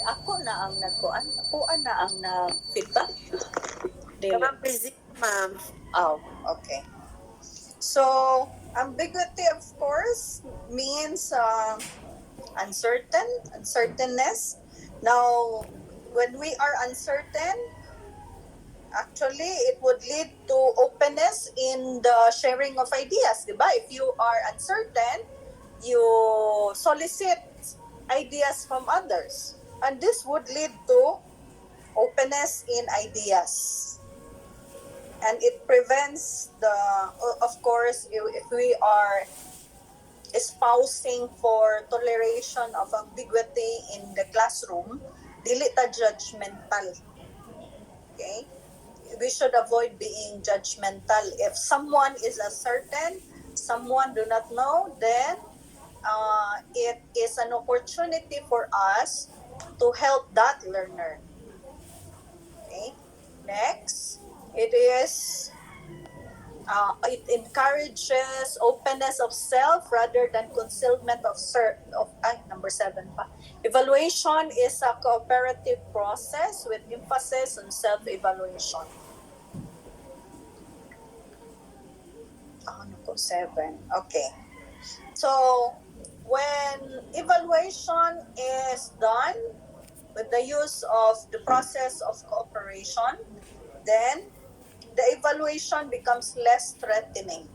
ako na ang ako na ang nag-feedback. Ma'am, busy, ma'am. Oh, okay. So, ambiguity, of course, means uncertainness. Now, when we are uncertain, actually, it would lead to openness in the sharing of ideas, di ba? If you are uncertain, you solicit ideas from others. And this would lead to openness in ideas. And it prevents of course, if we are espousing for toleration of ambiguity in the classroom, dili ta judgmental. Okay? We should avoid being judgmental. If someone is uncertain, someone do not know, then it is an opportunity for us to help that learner. Okay? Next, it encourages openness of self rather than concealment of number 7 pa. Evaluation is a cooperative process with emphasis on self-evaluation. 7. Okay. So, when evaluation is done with the use of the process of cooperation, then the evaluation becomes less threatening.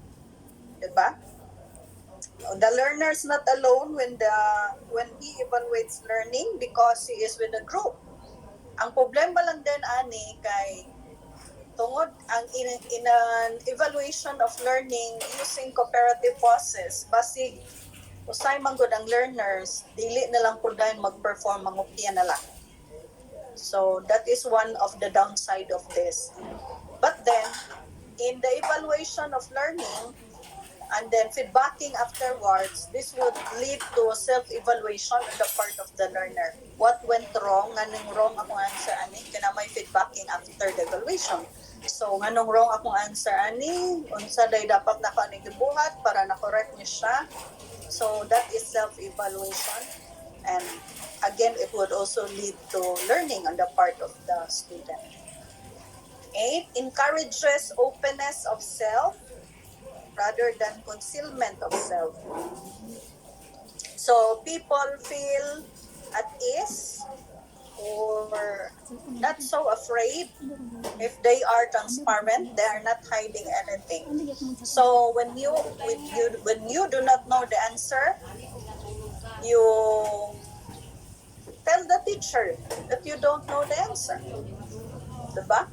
Diba? The learner is not alone when he evaluates learning because he is with a group. Ang problema lang din ani kay tungod ang in an evaluation of learning using cooperative process, basig usay man gud ang learners, dili na lang pud dayon mag-perform, mangopya na lang. So that is one of the downside of this. But then, in the evaluation of learning, and then feedbacking afterwards, this would lead to self-evaluation on the part of the learner. What went wrong? Nganong wrong akong answer ani? Kinamay feedbacking after the evaluation. So, nganong wrong akong answer ani? Unsa day dapat nako ani gibuhat para na-correct niya siya. So, that is self-evaluation. And again, it would also lead to learning on the part of the student. 8, encourages openness of self rather than concealment of self. So people feel at ease or not so afraid if they are transparent, they are not hiding anything. So when you do not know the answer, you tell the teacher that you don't know the answer. Diba?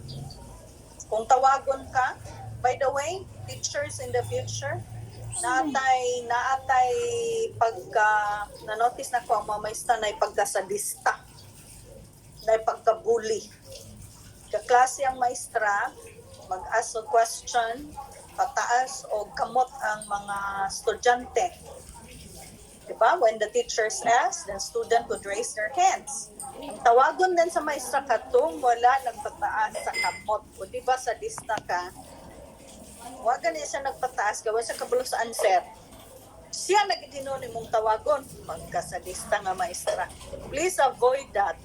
Kung tawagon ka, by the way, teachers in the future, naatay pagka na-notice na ko ang mga maestra na pagkasadista, na pagka-bully. Kaklase ang maestra, mag-ask of question, pataas o kamot ang mga estudyante. Diba? When the teachers ask, the student would raise their hands. Ang tawagon din sa maestra katong wala nagpataas sa kamot. O diba sa lista ka, wag niya siya nagpataas ka, wala siya kabalo sa answer. Siya nagitino ni mong tawagon, magkasadista nga maestra. Please avoid that.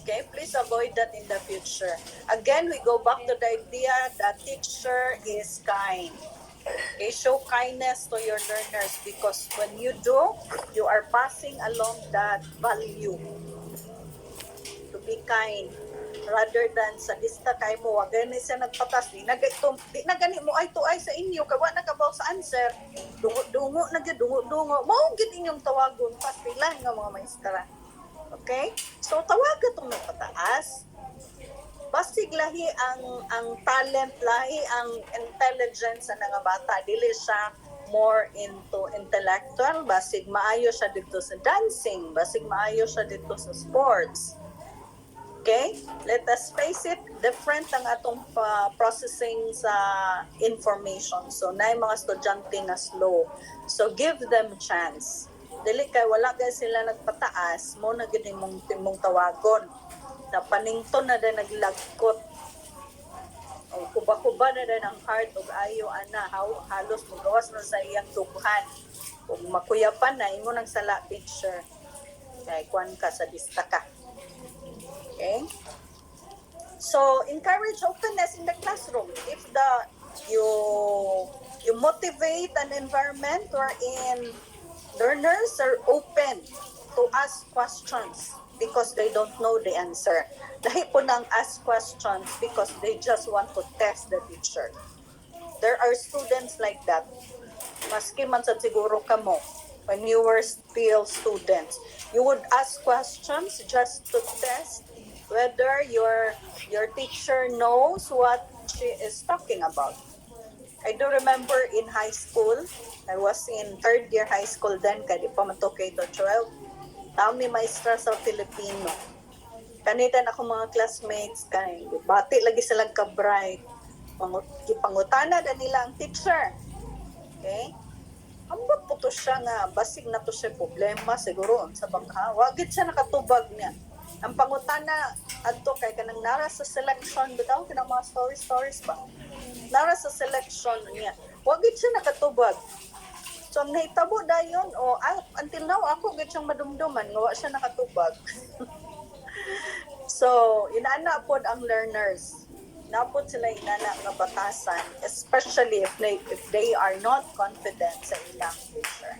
Okay? Please avoid that in the future. Again, we go back to the idea that teacher is kind. Okay? Show kindness to your learners because when you do, you are passing along that value. To be kind rather than sa lista kay mo wag gani siya nagpatas di na gani mo ay to ay sa inyo kay wa nakabaw sa answer dungo na gid dungo mao gid inyong tawagon pastilan nga mga maestra. Okay, so tawagan tong nagpataas basig lahi ang talent, lahi ang intelligence sa mga bata, dili siya more into intellectual, basig maayo siya dito sa dancing, basig maayo siya dito sa sports. Okay? Let us face it, different ang atong processing sa information. So, na yung mga estudyante na slow. So, give them a chance. Dili kay wala kay sila nagpataas, mo na gid mong tawagon. Na panington na din naglagkot. O kuba-kuba na din ang heart o ayo ana halos magawas na sa iyang tubuhan. Kung makuyapan na imo nang sala picture. Kay kuan ka sa lista ka. Okay? So, encourage openness in the classroom. If you you motivate an environment wherein learners are open to ask questions because they don't know the answer. Dahil po nang ask questions because they just want to test the teacher. There are students like that. Maski man sa siguro kamo, when you were still students, you would ask questions just to test whether your teacher knows what she is talking about. I do remember in high school, I was in third year high school then, kaya di pa man to K-12. Tao mi maestra sa Filipino. Kanita na ako mga classmates, kay bati lagi silang ka-bright. Pangutana na nila ang teacher. Okay? Ambot po to siya nga, basig na to siya problema siguro sa bangha. Wagit siya nakatubag niya. Ang pangutana adto kay kanang nara sa selection bitaw kanang mga stories ba. Nara sa selection niya. Wagit siya nakatubag. So ang nahitabo dayon until now ako gid siyang madumduman nga wa siya nakatubag. So inaana pod ang learners. Napod sila inana nga batasan, especially if they are not confident sa ilang teacher.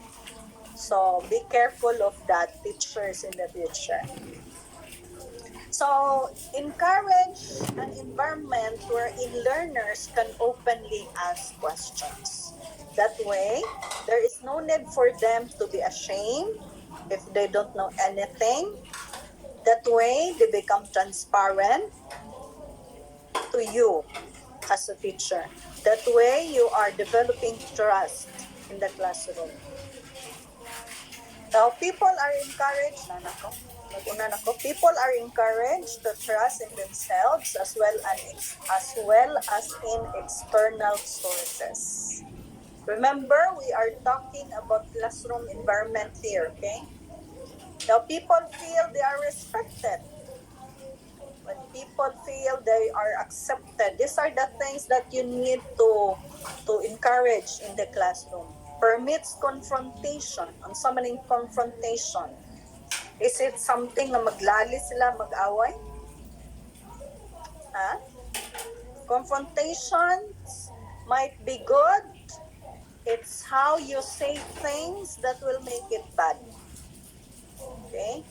So be careful of that, teachers in the future. So encourage an environment wherein learners can openly ask questions. That way, there is no need for them to be ashamed if they don't know anything. That way, they become transparent to you as a teacher. That way, you are developing trust in the classroom. Now, people are encouraged, people are encouraged to trust in themselves as well as in external sources. Remember, we are talking about classroom environment here, okay? Now, people feel they are respected. When people feel they are accepted, these are the things that you need to encourage in the classroom. Permits confrontation. Ang sa maning confrontation. Is it something na maglali sila, mag-away? Confrontations might be good. It's how you say things that will make it bad. Okay?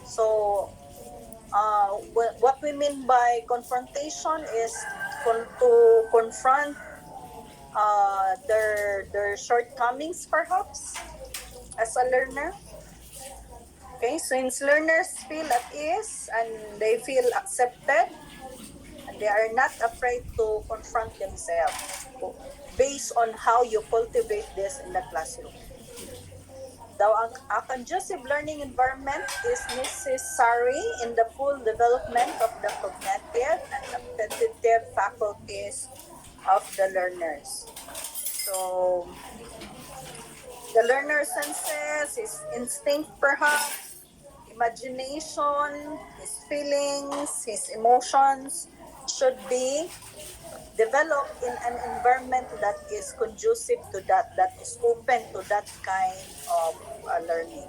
So, what we mean by confrontation is to confront their shortcomings perhaps as a learner. Okay, since learners feel at ease and they feel accepted and they are not afraid to confront themselves based on how you cultivate this in the classroom. Though a conducive learning environment is necessary in the full development of the cognitive and appetitive faculties of the learners. So, the learner senses his instinct perhaps, imagination, his feelings, his emotions should be developed in an environment that is conducive to that is open to that kind of learning.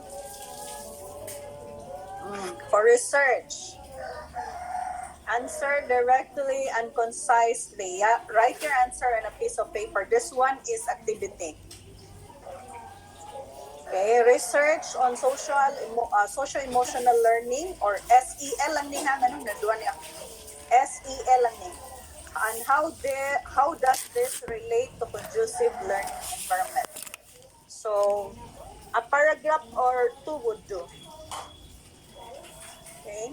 For research, answer directly and concisely. Write your answer on a piece of paper. This one is activity. Okay, research on social-emotional learning or SEL lang ni ha, naduan niya. SEL lang ni. And how does this relate to conducive learning environment? So, a paragraph or two would do. Okay.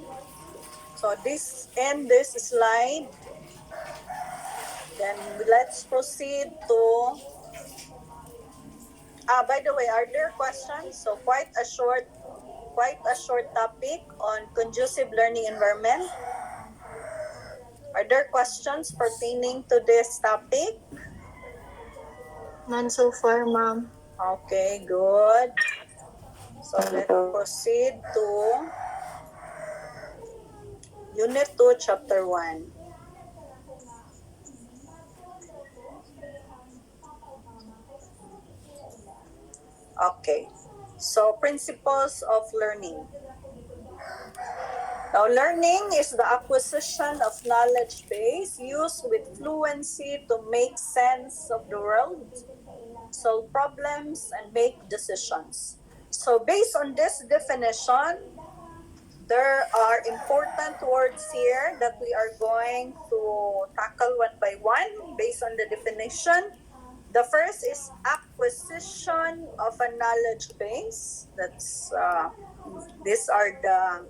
So this slide. Then let's proceed to. By the way, are there questions? So quite a short topic on conducive learning environment. Are there questions pertaining to this topic? None so far, ma'am. Okay, good. So let's proceed to Unit 2, Chapter 1. Okay. So, principles of learning. Now, learning is the acquisition of knowledge base used with fluency to make sense of the world, solve problems, and make decisions. So based on this definition, there are important words here that we are going to tackle one by one based on the definition. The first is acquisition of a knowledge base. These are the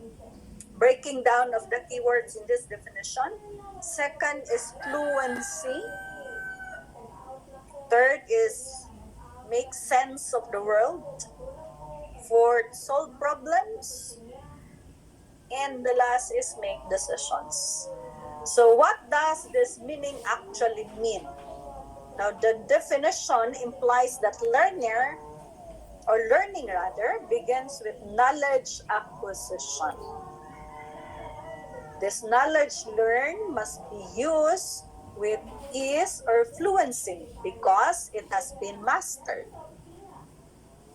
breaking down of the keywords in this definition. Second is fluency. Third is make sense of the world. Fourth, solve problems. And the last is make decisions. So what does this meaning actually mean? Now, the definition implies that learning begins with knowledge acquisition. This knowledge learned must be used with ease or fluency because it has been mastered.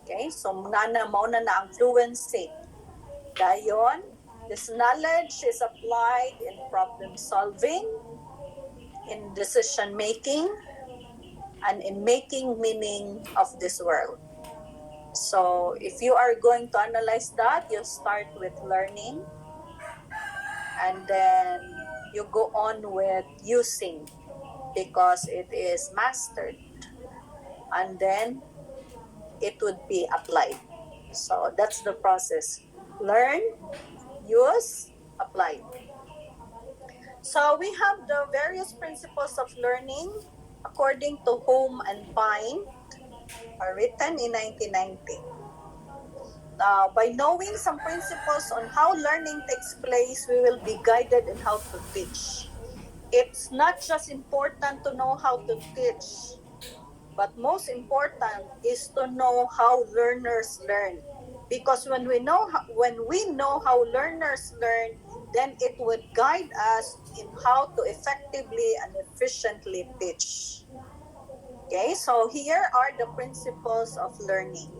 Okay, so mauna na ang fluency. Dayon, this knowledge is applied in problem solving, in decision making, and in making meaning of this world. So if you are going to analyze that, you start with learning, and then you go on with using because it is mastered, and then it would be applied. So that's the process. Learn, use, apply. So we have the various principles of learning according to Home and Pine, are written in 1990. By knowing some principles on how learning takes place, we will be guided in how to teach. It's not just important to know how to teach, but most important is to know how learners learn. Because when we know how learners learn, then it would guide us in how to effectively and efficiently teach. Okay, so here are the principles of learning.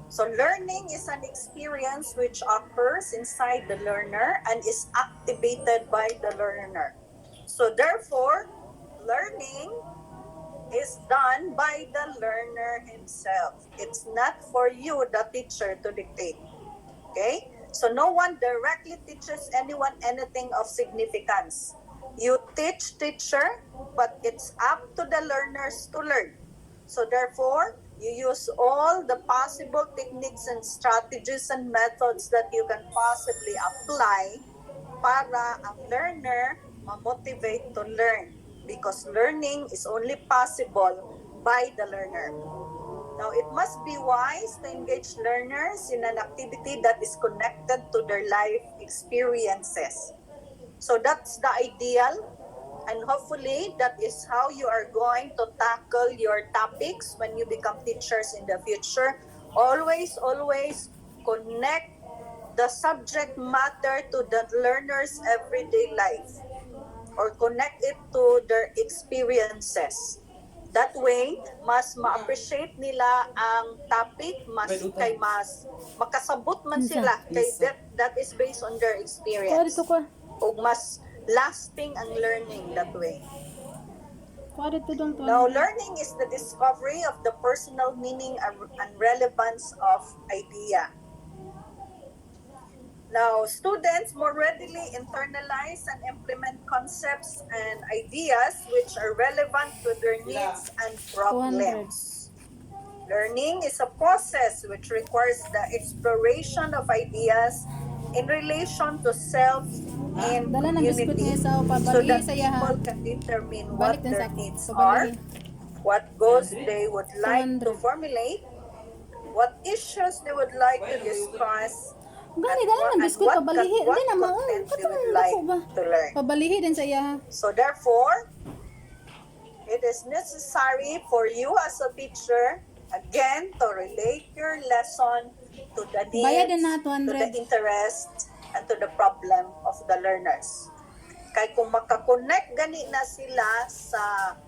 So learning is an experience which occurs inside the learner and is activated by the learner. So therefore, learning is done by the learner himself. It's not for you, the teacher, to dictate. Okay? So no one directly teaches anyone anything of significance. You teach, teacher, but it's up to the learners to learn. So therefore, you use all the possible techniques and strategies and methods that you can possibly apply para ang learner ma-motivate to learn, because learning is only possible by the learner. Now, it must be wise to engage learners in an activity that is connected to their life experiences. So that's the ideal, and hopefully that is how you are going to tackle your topics when you become teachers in the future. Always connect the subject matter to the learner's everyday life, or connect it to their experiences. That way, mas ma-appreciate nila ang topic, mas makasabot man sila kay that is based on their experience. O mas lasting ang learning that way. Now, learning is the discovery of the personal meaning and relevance of idea. Now, students more readily internalize and implement concepts and ideas which are relevant to their needs and problems. Learning is a process which requires the exploration of ideas in relation to self and community, so that people can determine what their needs are, what goals they would like to formulate, what issues they would like to discuss, Gani dala ng biskut pabalihi din na mao to learn. Pabalihi din sa iya. So therefore, it is necessary for you as a teacher again to relate your lesson to the needs, to the interest, and to the problem of the learners. Kay kung makakonect gani na sila sa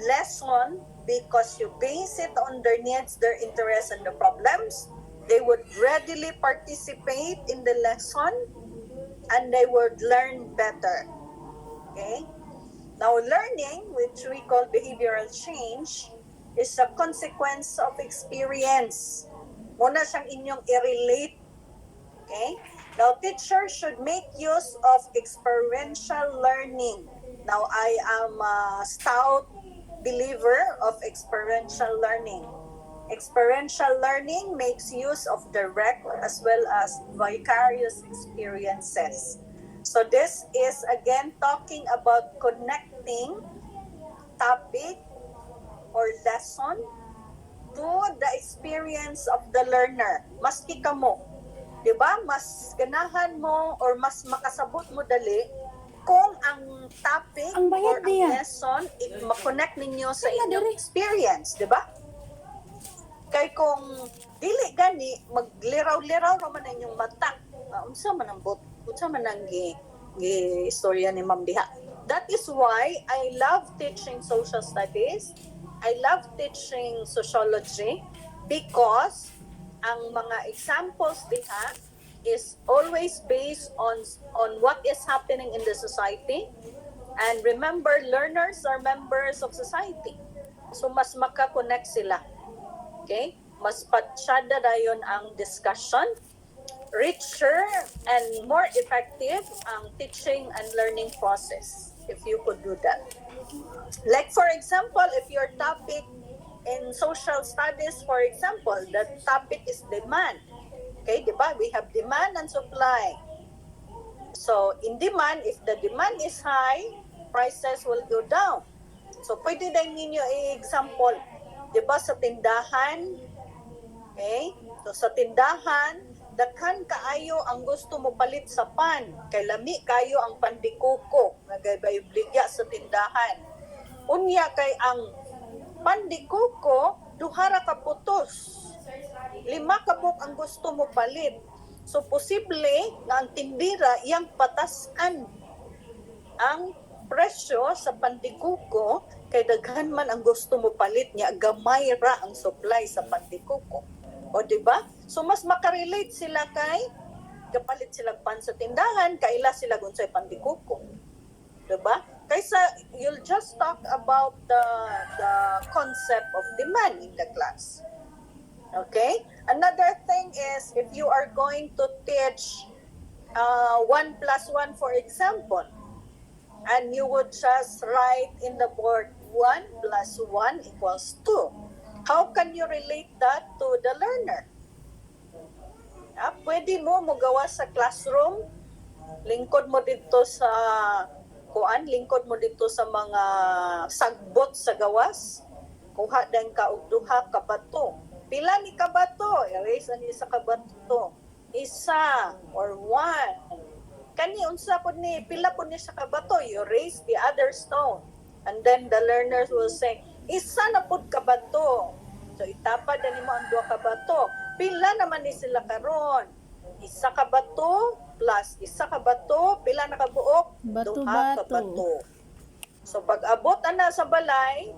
lesson because you base it on their needs, their interests, and the problems, they would readily participate in the lesson, and they would learn better. Okay? Now, learning, which we call behavioral change, is a consequence of experience. Muna siyang inyong i-relate. Okay? Now, teachers should make use of experiential learning. Now, I am a stout believer of experiential learning. Experiential learning makes use of direct as well as vicarious experiences. So this is again talking about connecting topic or lesson to the experience of the learner. Maski kamo, di ba? Mas ganahan mo or mas makasabot mo dali kung ang topic Ang bayad or ang niya. lesson i-connect ninyo sa Wala inyong diri. experience, di ba? Kay kung dili gani magliraw-liraw ra man inyong mata. Unsa man ang unsa man ang istorya ni Ma'am Diha. That is why I love teaching social studies. I love teaching sociology because ang mga examples diha is always based on what is happening in the society. And remember, learners are members of society. So mas makakonect sila. Okay? Mas patsyada dayon ang discussion, richer and more effective ang teaching and learning process if you could do that. Like for example, if your topic in social studies, for example, the topic is demand. Okay, di ba? We have demand and supply. So in demand, if the demand is high, prices will go down. So pwede din ninyo i-example, di ba sa tindahan, okay? So sa tindahan, daghan kaayo ang gusto mo palit sa pan. Kay lami kayo ang pandikuko, nagaybayobligya sa tindahan. Unya kay ang pandikuko, duhara ka putos. 5 kabuk ang gusto mo palit. So posible na ang tindira iyang patasan ang presyo sa pandikuko kay daghan man ang gusto mo palit niya, gamay ra ang supply sa pandikuko. O di ba? So mas makarelate sila kay kapalit sila pan sa tindahan, kaila sila gunsay pandikuko. Di ba? Kaysa you'll just talk about the concept of demand in the class. Okay? Another thing is if you are going to teach 1 plus 1, for example, and you would just write in the board 1 plus 1 equals 2. How can you relate that to the learner? Pwede mo gawa sa classroom, lingkod mo dito sa lingkod mo dito sa mga sagbot sa gawas, kuha din ka og duha ka bato. Pila ni ka bato? Erase ani sa kabato. Isa or 1. Kani unsa pod ni pila pod ni sa kabato? You raise the other stone. And then the learners will say, isa na pod ka bato. So itapad ani mo ang duha ka bato. Pila naman ni sila karon? Isa ka bato plus isa ka bato, pila na kabuok? Duha ka bato. So pag abot ana sa balay,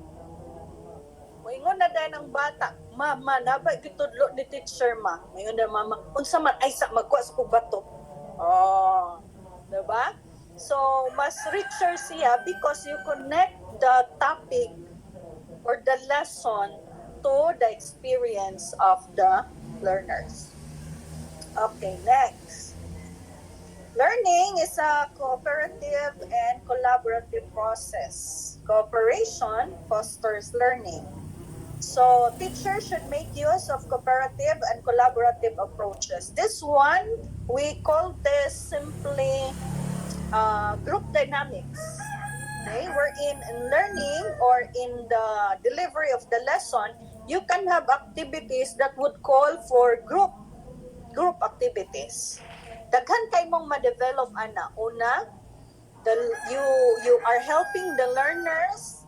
moingon na dahil ng bata, Mama, nabay kitudlo ni teacher ma. Ngayon na mama, unsa man ay sa magkuha sa bato. Oh, diba? So, mas richer siya because you connect the topic or the lesson to the experience of the learners. Okay, next. Learning is a cooperative and collaborative process. Cooperation fosters learning. So, teachers should make use of cooperative and collaborative approaches. This one, we call this simply group dynamics. Okay, wherein in learning or in the delivery of the lesson, you can have activities that would call for group activities. Daghan kay mong ma-develop ana. Una, you are helping the learners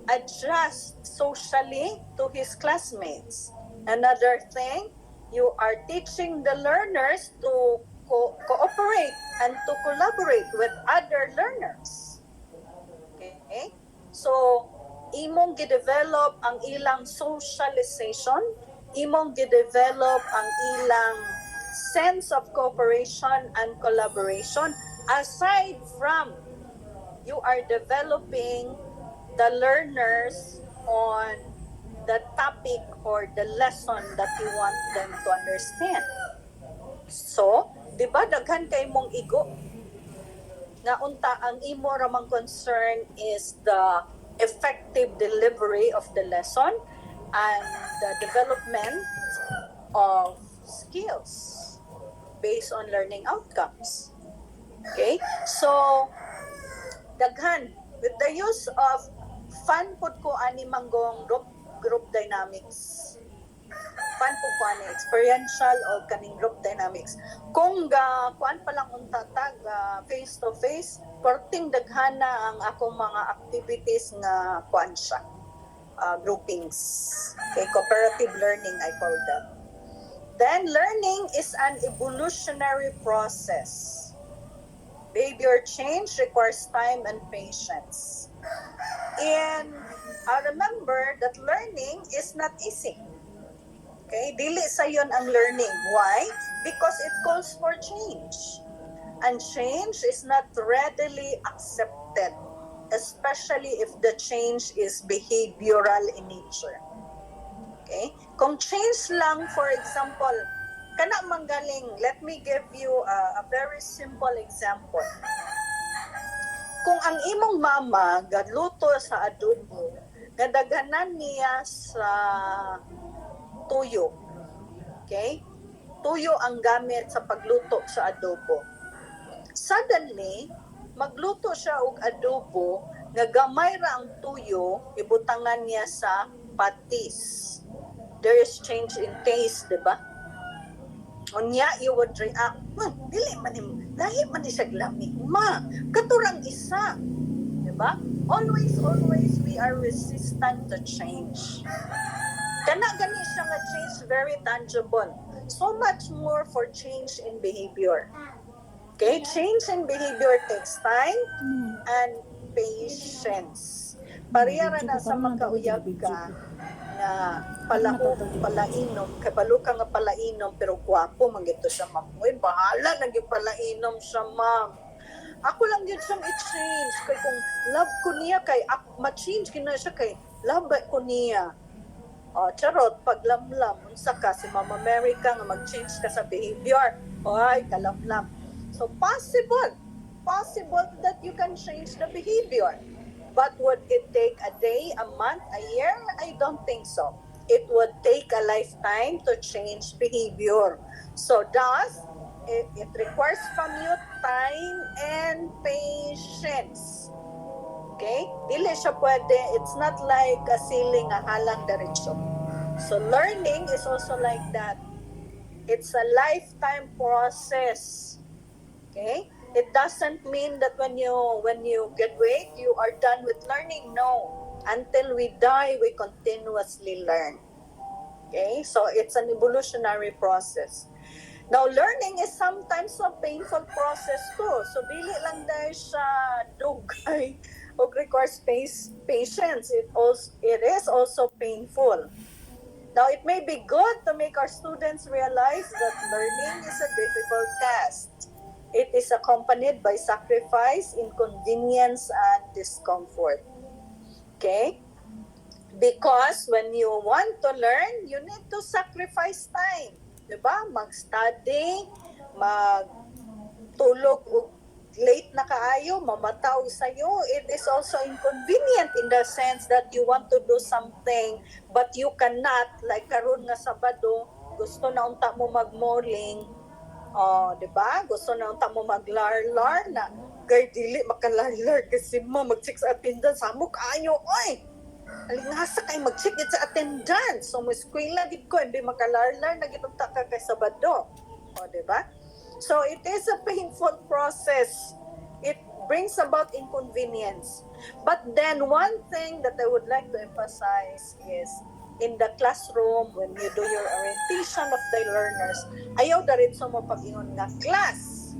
adjust socially to his classmates. Another thing, you are teaching the learners to cooperate and to collaborate with other learners. Okay? So, imong gi-develop ang ilang socialization, imong gi-develop ang ilang sense of cooperation and collaboration, aside from you are developing the learners on the topic or the lesson that you want them to understand. So, di ba daghan kay mong igo nga unta ang imo ramang concern is the effective delivery of the lesson and the development of skills based on learning outcomes. Okay? So, daghan with the use of fun pud ko ani manggong group dynamics. Fun pud ko ani experiential o kaning group dynamics. Kung kuan pa lang unta tag face to face, korting daghan na ang akong mga activities nga kuan siya. Groupings. Okay, cooperative learning I call that. Then learning is an evolutionary process. Behavior change requires time and patience. And remember that learning is not easy. Okay? Dili sayon ang learning. Why? Because it calls for change. And change is not readily accepted, especially if the change is behavioral in nature. Okay? Kung change lang, for example, kana manggaling, let me give you a very simple example. Kung ang imong mama gadluto sa adobo, gadaganan niya sa tuyo. Okay? Tuyo ang gamit sa pagluto sa adobo. Suddenly, magluto siya og adobo nga gamay ra ang tuyo, ibutangan niya sa patis. There is change in taste, di ba? Unya, you would react, dili man lahi man ni siya glami. Ma, katurang isa. Diba? Always we are resistant to change. Kana gani siya nga change very tangible. So much more for change in behavior. Okay? Change in behavior takes time and patience. Pariyara na sa makauyab ka na palainom, kabalo ka nga palainom, pero gwapo, magito siya, ma'am. Uy, bahala, naging palainom siya, ma'am. Ako lang yun siyang i-change. Kaya kung love ko niya, kay ma-change kina siya, kay love ko niya. Charot, paglamlam, unsa ka, si Mama America, nga mag-change ka sa behavior. Ay, kalamlam. So, possible that you can change the behavior. But would it take a day, a month, a year? I don't think so. It would take a lifetime to change behavior. So thus, it requires from you time and patience. Okay? Dili siya pwede. It's not like a ceiling, a halang diretso. So learning is also like that. It's a lifetime process. Okay? It doesn't mean that when you graduate, you are done with learning. No. Until we die, we continuously learn. Okay? So it's an evolutionary process. Now, learning is sometimes a painful process too. So dili lang dahil siya dugay o requires patience. It is also painful. Now, it may be good to make our students realize that learning is a difficult task. It is accompanied by sacrifice, inconvenience, and discomfort. Okay? Because when you want to learn, you need to sacrifice time. Diba? Mag-study, mag-tulog, late na kaayo, mamataw sa'yo. It is also inconvenient in the sense that you want to do something but you cannot. Like karon nga Sabado, gusto na unta mo mag-malling, diba? Gusto na unta mo mag-lar-lar na gay dili makalar-lar kasi mag-check sa attendance amo kaayo oy. Alingasa kay mag-check sa attendance. So mo eskwela gid ko hindi makalar-lar na gid unta ka kay Sabado. Diba? So it is a painful process. It brings about inconvenience. But then one thing that I would like to emphasize is in the classroom, when you do your orientation of the learners, ayaw daritso mo pag-ingon nga class.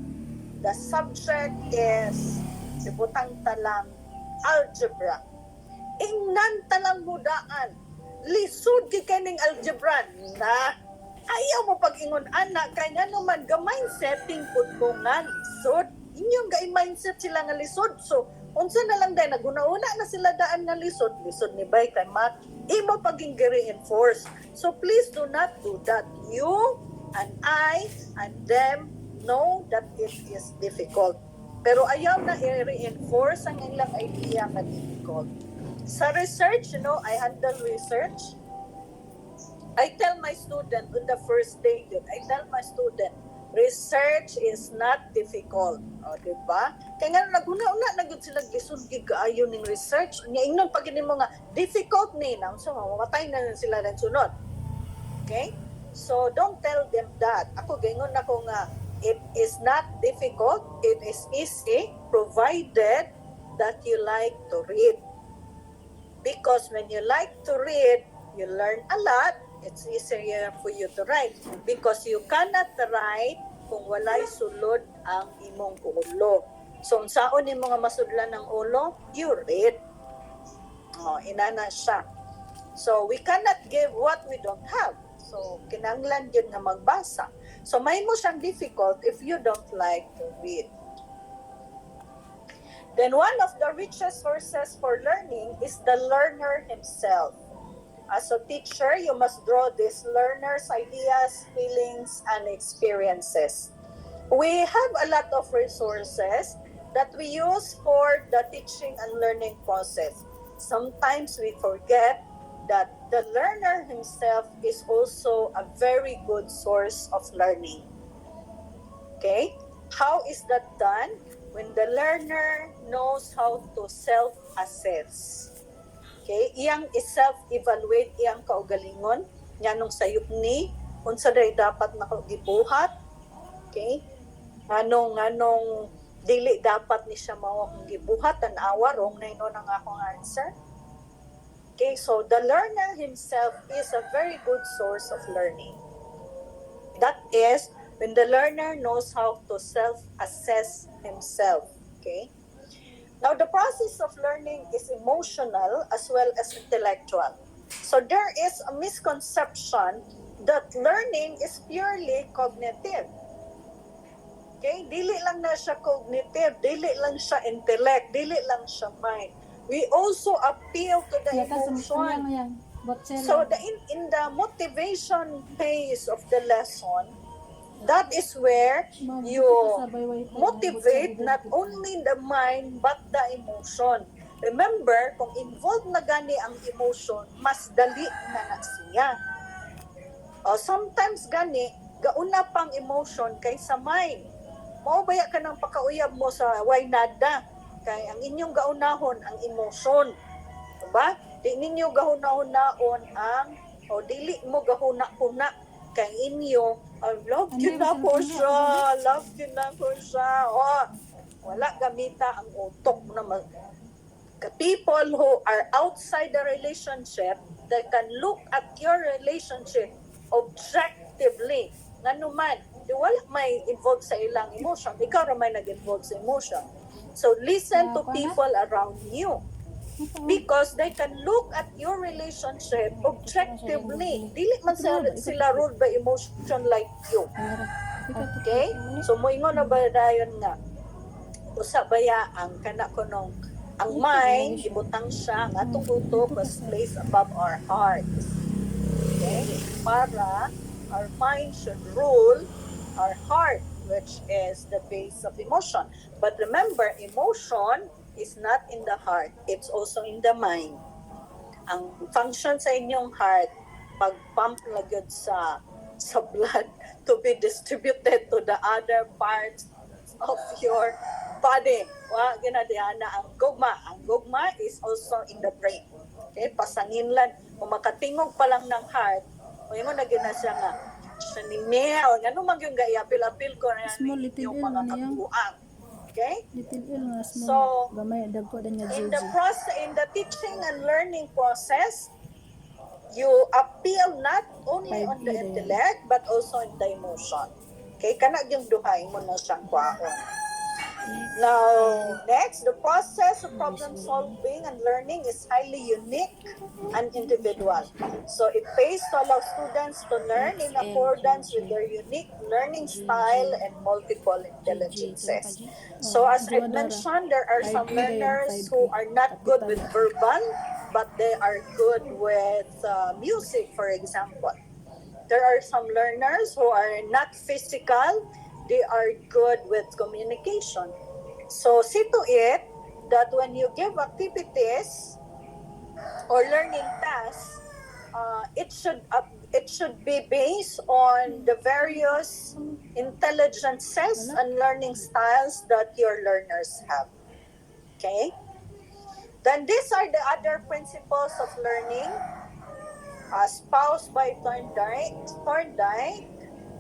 The subject is ibutang talang algebra. Ingnan talang mudaan. Lisod ki kaning algebra na. ayaw mo pag-ingon anak kay nga naman gamay setting pud mo nga lisod. Inyong gay mindset sila nga lisod. So unsa na lang dai naguna-una na sila daan nga lisod ni bay kay mat imo paging reinforce. So please do not do that. You and I and them know that it is difficult. Pero ayaw na i-reinforce ang ilang idea nga difficult. Sa research, I handle research. I tell my student on the first day yun, I tell my student, research is not difficult. O, diba? Kaya nga, naguna-una na gud sila lisod gigaayo ning research. Nya ingnon pag mo nga, difficult ni nang so, mamatay na sila ng sunod. Okay? So, don't tell them that. Ako, ganyan ako nga, it is not difficult, it is easy, provided that you like to read. Because when you like to read, you learn a lot, it's easier for you to write. Because you cannot write kung walay sulod ang imong ulo. So, saan yung mga masudlan ng ulo? You read. Inana siya. So, we cannot give what we don't have. So, kinanglan yun na magbasa. So, may mo siyang difficult if you don't like to read. Then, one of the richest sources for learning is the learner himself. As a teacher, you must draw this learner's ideas, feelings, and experiences. We have a lot of resources that we use for the teaching and learning process. Sometimes we forget that the learner himself is also a very good source of learning. Okay? How is that done? When the learner knows how to self-assess. Okay? Iyang self-evaluate iyang kaugalingon, nganong sayop ni, unsa day dapat nakagibuhat. Okay? Anong dili dapat ni siya mao akong gibuhat, tanawa, wrong na ino ang akong answer. Okay, so the learner himself is a very good source of learning. That is, when the learner knows how to self-assess himself. Okay? Now, the process of learning is emotional as well as intellectual. So there is a misconception that learning is purely cognitive. Okay? Dili lang na siya cognitive, dili lang siya intellect, dili lang siya mind. We also appeal to the emotion. So in the motivation phase of the lesson, that is where you motivate not only the mind but the emotion. Remember, kung involved na gani ang emotion, mas dali na siya. Sometimes gani, gauna pang emotion kaysa mind. Maubaya ka ng pakauyab mo sa way nada. Kay ang inyong gaunahon ang emotion. Diba? Di ninyo gahuna-hunaon ang, dili mo gahuna-huna kay inyo, love yun na ko siya. Wala gamita ang utok naman. People who are outside the relationship, they can look at your relationship objectively. Nga naman, di wala may involved sa ilang emotion. Ikaw na may nag-involve sa emotion. So listen to people around you. Because they can look at your relationship objectively. Dili man sila ruled by emotion like you. Okay? So moingon na ba dayon nga usa baya ang kana kunong ang mind ibutang siya nga atong utok was placed above our hearts. Okay? Para our mind should rule our heart, which is the base of emotion. But remember, emotion is not in the heart, it's also in the mind. Ang function sa inyong heart, pag-pump na gyud sa blood to be distributed to the other parts of your body. Ginadiyana ang gugma. Ang gugma is also in the brain. Okay? Pasanginlan. Kung makatingog pa lang ng heart, o yun mo na siya nga, siya ni Mia, o gano'n mag yung gaya-apil-apil ko na yung mga kabuang. Okay? So, in the teaching and learning process, you appeal not only on the intellect but also in the emotion. Okay? Kana yung duhay mo na siyang kwaon. Now, next, the process of problem solving and learning is highly unique and individual. So it pays to allow students to learn in accordance with their unique learning style and multiple intelligences. So as I mentioned, there are some learners who are not good with verbal, but they are good with music, for example. There are some learners who are not physical, they are good with communication. So see to it that when you give activities or learning tasks, it should be based on the various intelligences and learning styles that your learners have. Okay? Then these are the other principles of learning espoused by Thorndike. Thorndike,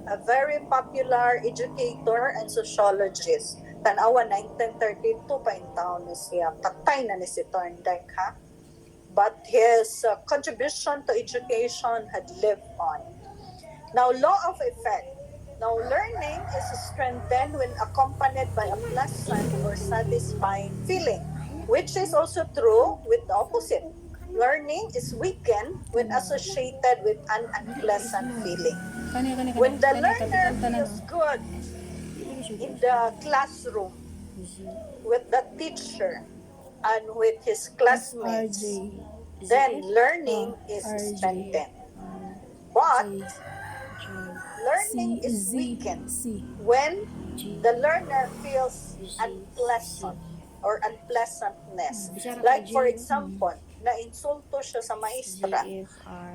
a very popular educator and sociologist. Tanawa 1932 pa yung taon na siya. Patay na ni si Thorndike, ha? But his contribution to education had lived on. Now, law of effect. Now, learning is strengthened when accompanied by a pleasant or satisfying feeling, which is also true with the opposite. Learning is weakened when associated with an unpleasant feeling. When the learner feels good in the classroom with the teacher and with his classmates, then learning is strengthened. But learning is weakened when the learner feels unpleasant or unpleasantness. Like for example, na-insulto siya sa maestra.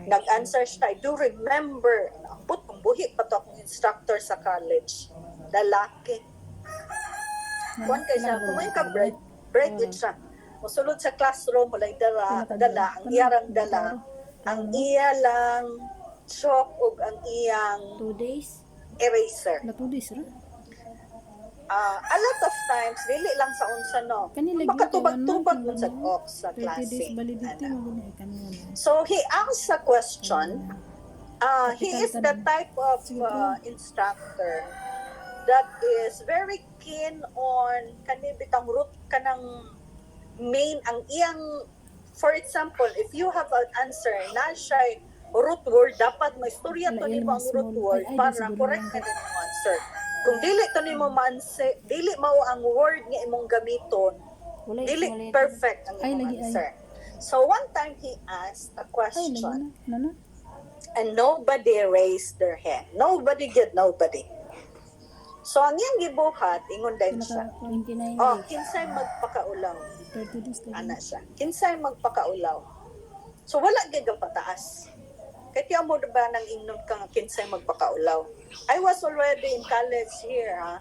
Nag-answer siya, I do remember, putong buhi pa to akong instructor sa college. Lalaki. Kuwan kay siya, kumain ka break it siya. Musulod sa classroom, walay dala, ang iyarang dala, ang iya lang chalk ug ang iyang 2 days? eraser. Na 2 days ra? A lot of times, dili lang sa unsa no. Kanila Makatubag-tubag mo sa sa 30 klase. days validity mo gani kanila. So he asked a question. He is the type of instructor that is very keen on kanibitang root kanang main ang iyang, for example, if you have an answer na siya root word, dapat may istorya to nimo ang root word para correct ka din ang answer. Kung dili to nimo man-answer, dili mao ang word nga imong gamiton, dili perfect ang imong answer. So one time he asked a question and nobody raised their hand. Nobody did, nobody. So ang iyang gibuhat, ingon din siya. Oh, kinsay magpakaulaw. Ana siya. Kinsay magpakaulaw. So wala gyud pataas. Kaya mo ba nang ingnon kang kinsay magpakaulaw? I was already in college here, ha.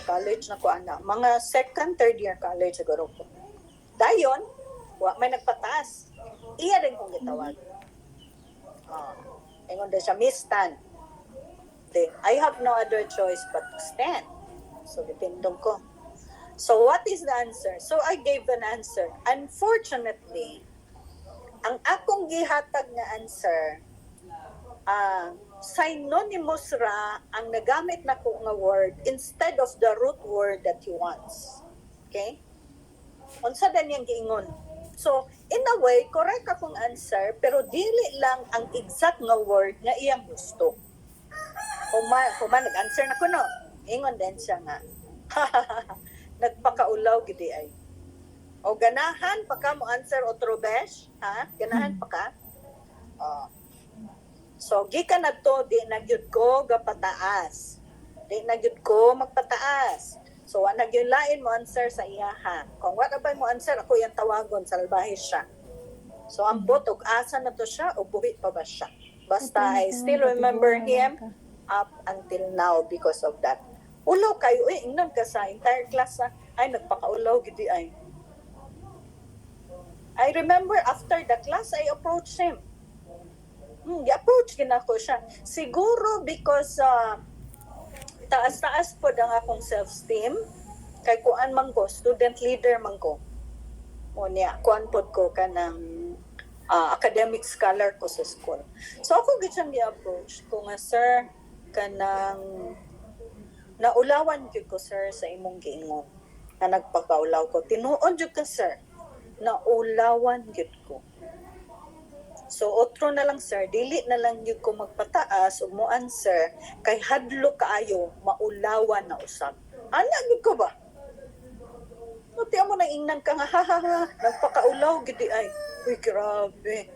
College na ko ana. Mga second, third year college siguro ko. Dayon, may nagpataas. Iya din kong gitawag. Ingon din siya, Miss Tan. Then, I have no other choice but to stand. So, dipindong ko. So, what is the answer? So, I gave an answer. Unfortunately, ang akong gihatag nga answer, synonymous ra ang nagamit na ko nga word instead of the root word that he wants. Okay? Unsa din yang giingon. So, in a way, correct akong answer, pero dili lang ang exact nga word nga iyang gusto. Kuma nag-answer na ko, no? Ingon din siya nga. Nagpakaulaw gidi ay. O ganahan pa ka mo answer otro besh, ha? Ganahan pa ka? So gikan adto di na gyud ko gapataas. Di na gyud ko magpataas. So wa na gyud lain mo answer sa iya, ha. Kung wa ba mo answer ako yang tawagon salbahe siya. So ang botog asa na to siya o buhi pa ba siya? Basta I still remember him up until now because of that. Ulaw kayo, ingnon ka sa entire class, ay nagpakaulaw gidi ay. I remember after the class, I approached him. I-approach ko siya. Siguro because taas-taas po ang akong self-esteem. Kay kuan man ko, student leader man ko. O niya, kuan po ko ka ng academic scholar ko sa school. So ako gitsang i-approach ko nga, sir, kanang Naulawan gyud ko sir sa imong giingon. Na nagpakaulaw ko. Tinuod gyud ka sir. Naulawan gyud ko. So otro na lang sir, dili na lang gyud ko magpataas ug mo answer kay hadlo kaayo maulawan na usab. Ana gyud ko ba? Pati mo nang ingnan ka nga ha ha ha nagpakaulaw gyud di ay. Uy grabe.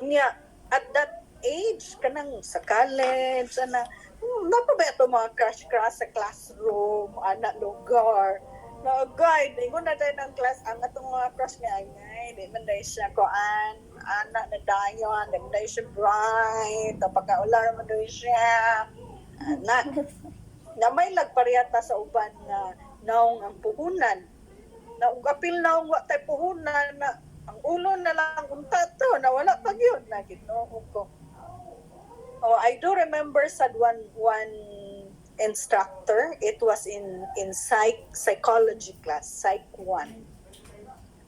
Nya at that age kanang sa college ana napabay ito mga crush sa classroom, anak lugar. Na guide, ingon na tayo ng class, ang atong mga crush nga ay, di man dahil siya koan, anak na dayon, di man dahil siya bright, pagkaular man dahil siya, anak. Na may lagpariyata sa uban nga naong ang puhunan. Na apil naong wa tay puhunan, na ang ulo na lang unta to, na wala pag yun, na ginoo ko. Oh, I do remember sad one instructor. It was in psychology class, Psych 1.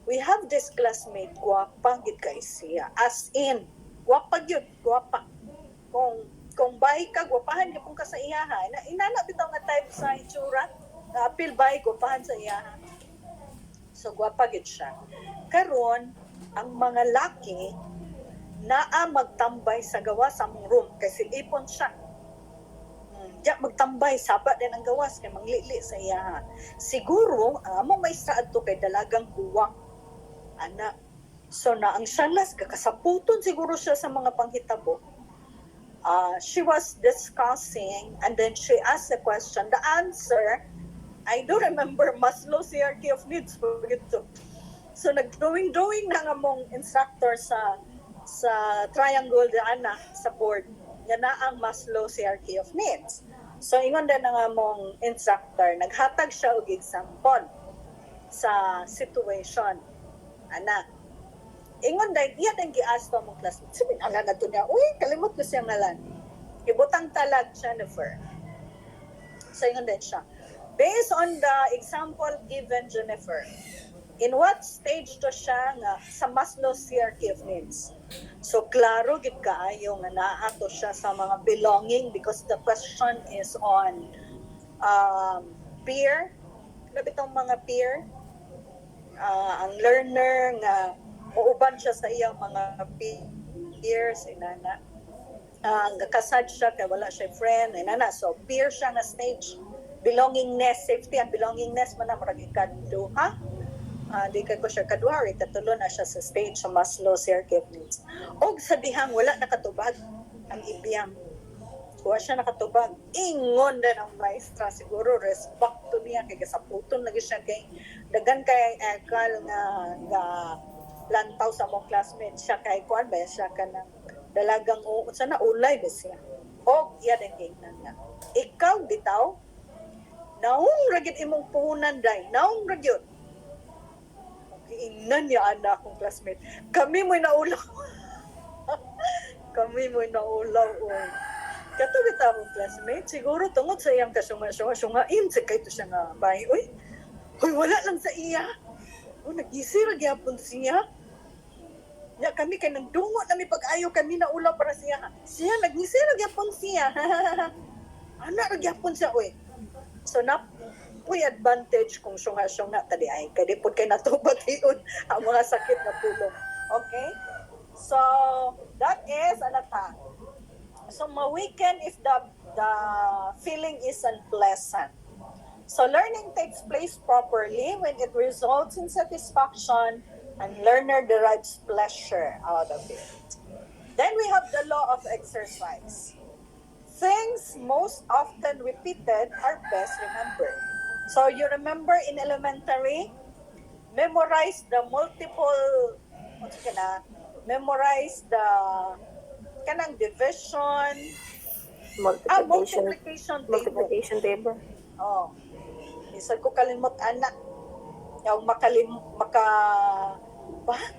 We have this classmate, guwapa gid kay siya. As in, guwapa gyud, guwapa. Kung bay ka, guwapahan gyud ka sa iyaha. Inana bitaw nga type sa itsura. Apil bay guwapahan sa iyaha. So guwapa gid siya. Karon ang mga laki naa magtambay sa gawas sa room kasi ipon siya. Diya magtambay, saba din ang gawas kay manglili sa iya. Siguro, among maestra adto kay dalagang buwang. Ana. So na ang salas, kakasaputon siguro siya sa mga panghitabo. She was discussing and then she asked the question. The answer, I do remember Maslow's hierarchy of needs. So nag-drawing na nga mong instructor sa triangle ana sa board nga na ang Maslow's hierarchy of needs. So ingon din nga mong instructor naghatag siya og example sa situation ana. Ingon din iya din giask to mong classmate. Sabi ana na to niya, uy kalimot ko siya ngalan. Ibutang talag Jennifer. So ingon din siya. Based on the example given Jennifer, in what stage to siya nga sa Maslow's hierarchy of needs? So klaro gid kaayo nga naa to siya sa mga belonging because the question is on peer. Grabe tong mga peer. Ang learner nga uuban siya sa iyang mga peers inana. Ang kasad siya kay wala siya friend inana. So peer siya nga stage. Belongingness, safety and belongingness man na murag ikaduha. Di kay ko siya kaduhari, katulo na siya sa stage sa Maslow's hierarchy of needs. Og sa dihang wala nakatubag ang ibiyang. Kuha siya nakatubag. Ingon din ang maestra, siguro respect to niya, kay kasaputon lagi siya kay dagan kay ekal nga lantaw sa mong classmate siya kay kuan ba siya kanang dalagang sa na ulay ba siya. Og iya din kay nga. Ikaw bitaw naong ragid imong puhunan day, naong ragyod. Ingnan niya anak kong classmate. Kami mo'y naulaw. Kami mo'y naulaw. Katubit akong classmate. Siguro tungod sa iyang kasunga-sungain. Sakay to siya nga bahay. Uy, wala lang sa iya. Nag-isira gyapon siya. Ya, kami kay nagdungo na may pag-ayo kami naulaw para siya. Siya, nag-isira gyapon siya. Anak, gyapon siya. Uy. So, uy advantage kung sunga-sunga tadi ay kadi pud kay natubag iyon ang mga sakit na pulong. Okay? So that is anata. So ma-weaken if the feeling is unpleasant. So learning takes place properly when it results in satisfaction and learner derives pleasure out of it. Then we have the law of exercise. Things most often repeated are best remembered. So you remember in elementary, memorize the multiple, memorize the kanang division, multiplication table. Oh. Isag ko kalimot anak. Yung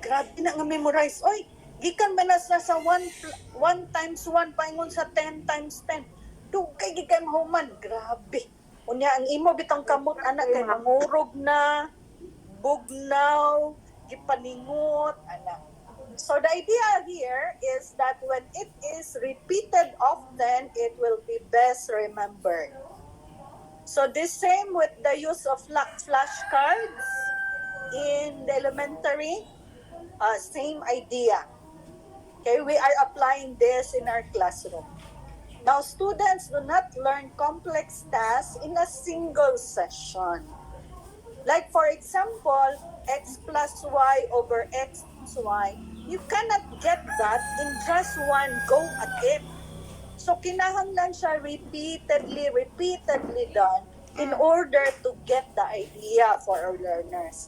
grabe na nga memorize. Oy, gikan man na sa 1 times 1 paingon sa 10 times 10. Dugay gikan human, grabe. Unya ang imo bitang kamot anak kay mangurog na, bugnaw, gipaningot anak. So the idea here is that when it is repeated often, it will be best remembered. So the same with the use of flashcards in the elementary, same idea. Okay, we are applying this in our classroom. Now, students do not learn complex tasks in a single session. Like for example, x plus y over x plus y, you cannot get that in just one go at it. So kinahanglan siya repeatedly done in order to get the idea for our learners.